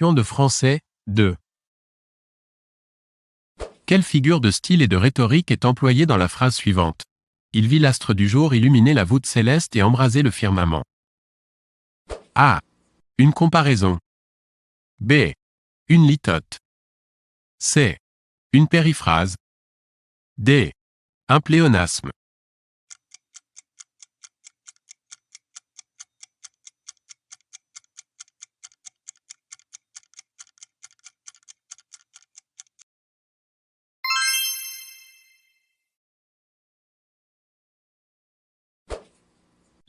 Question de français, 2. Quelle figure de style et de rhétorique est employée dans la phrase suivante? Il vit l'astre du jour illuminer la voûte céleste et embraser le firmament. A. Une comparaison. B. Une litote. C. Une périphrase. D. Un pléonasme.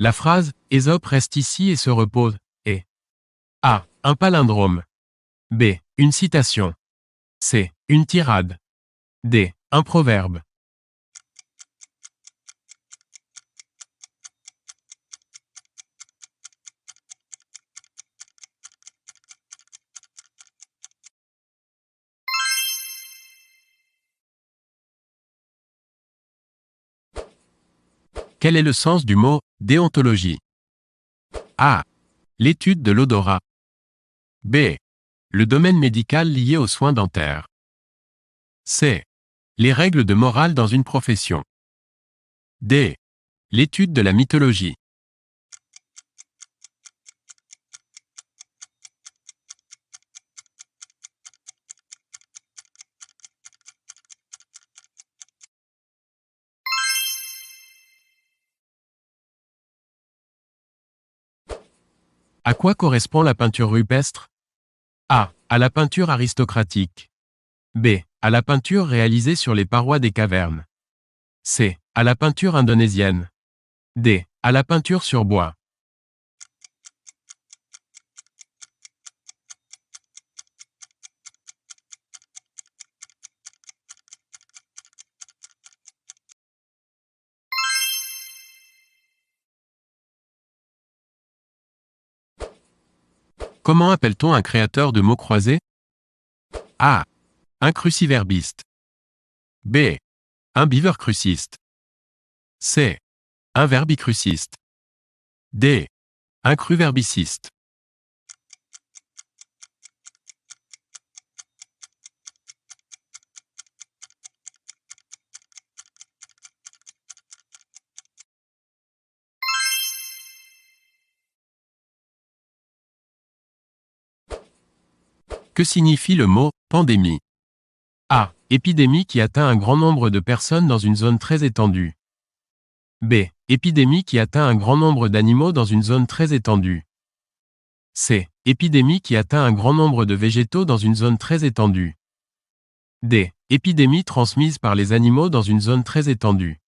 La phrase « Ésope reste ici et se repose » est A. Un palindrome. B. Une citation. C. Une tirade. D. Un proverbe. Quel est le sens du mot « déontologie » A. L'étude de l'odorat. B. Le domaine médical lié aux soins dentaires. C. Les règles de morale dans une profession. D. L'étude de la mythologie. À quoi correspond la peinture rupestre? A. À la peinture aristocratique. B. À la peinture réalisée sur les parois des cavernes. C. À la peinture indonésienne. D. À la peinture sur bois. Comment appelle-t-on un créateur de mots croisés? A. Un cruciverbiste. B. Un beaver-cruciste. C. Un verbicruciste. D. Un cruverbiciste. Que signifie le mot « pandémie » A. Épidémie qui atteint un grand nombre de personnes dans une zone très étendue. B. Épidémie qui atteint un grand nombre d'animaux dans une zone très étendue. C. Épidémie qui atteint un grand nombre de végétaux dans une zone très étendue. D. Épidémie transmise par les animaux dans une zone très étendue.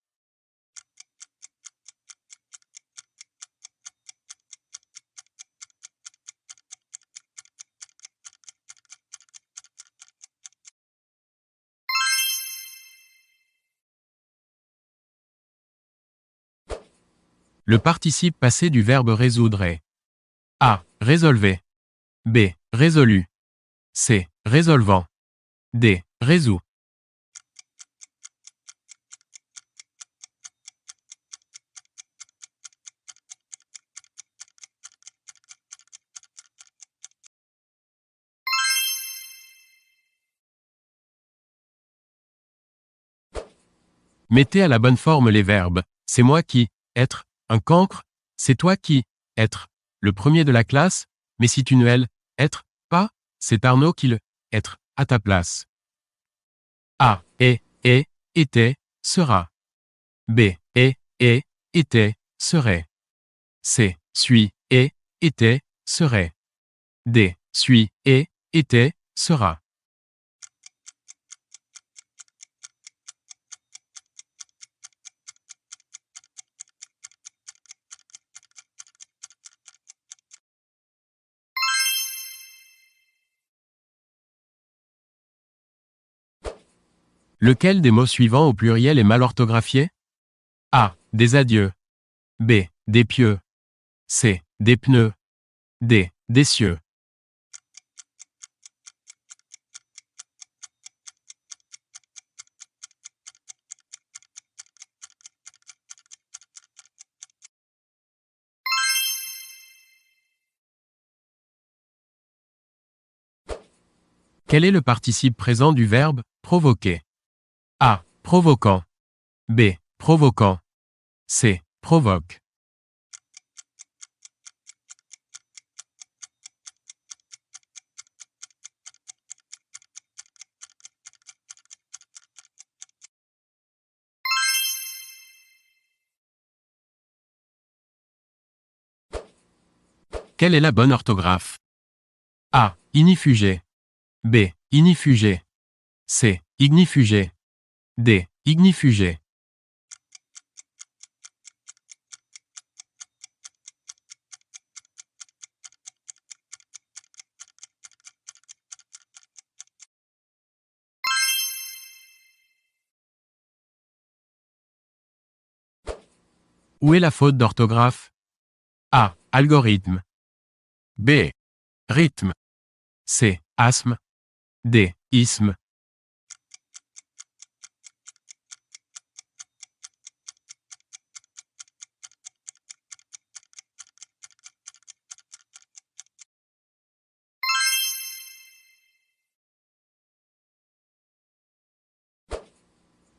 Le participe passé du verbe résoudre est A. Résolvez. B. Résolu. C. Résolvant. D. Résout. Mettez à la bonne forme les verbes. C'est moi qui, être, un cancre. C'est toi qui, être, le premier de la classe. Mais si tu ne elle, être, pas, c'est Arnaud qui le, être, à ta place. A. Est, était, sera. B. Est, était, serait. C. Suis, était, serait. D. Suis, était, sera. Lequel des mots suivants au pluriel est mal orthographié? A. Des adieux. B. Des pieux. C. Des pneus. D. Des cieux. Quel est le participe présent du verbe provoquer? A. Provoquant. B. Provoquant. C. Provoque. Quelle est la bonne orthographe? A. Ignifugé. B. Ignifugé. C. Ignifugé. D. Ignifugé. Où est la faute d'orthographe? A. Algorithme. B. Rythme. C. Asthme. D. Isthme.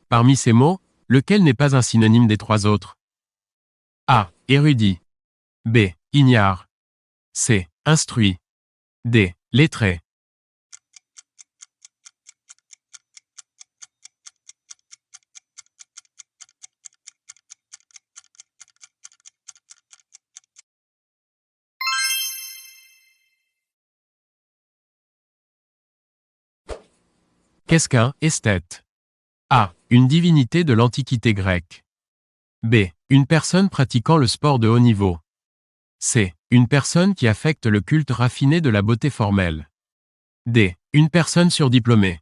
Parmi ces mots, lequel n'est pas un synonyme des trois autres? A. Érudit. B. Ignare. C. Instruit. D. Lettré. Qu'est-ce qu'un esthète? A. Une divinité de l'Antiquité grecque. B. Une personne pratiquant le sport de haut niveau. C. Une personne qui affecte le culte raffiné de la beauté formelle. D. Une personne surdiplômée.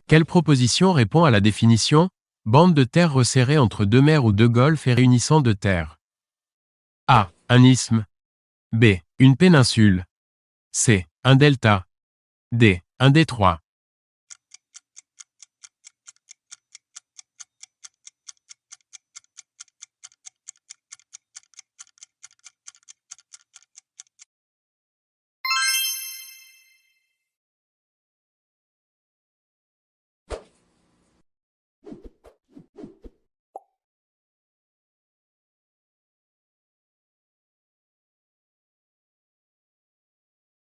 Quelle proposition répond à la définition « bande de terre resserrée entre deux mers ou deux golfes et réunissant deux terres » A. Un isthme. B. Une péninsule. C. Un delta. D. Un détroit.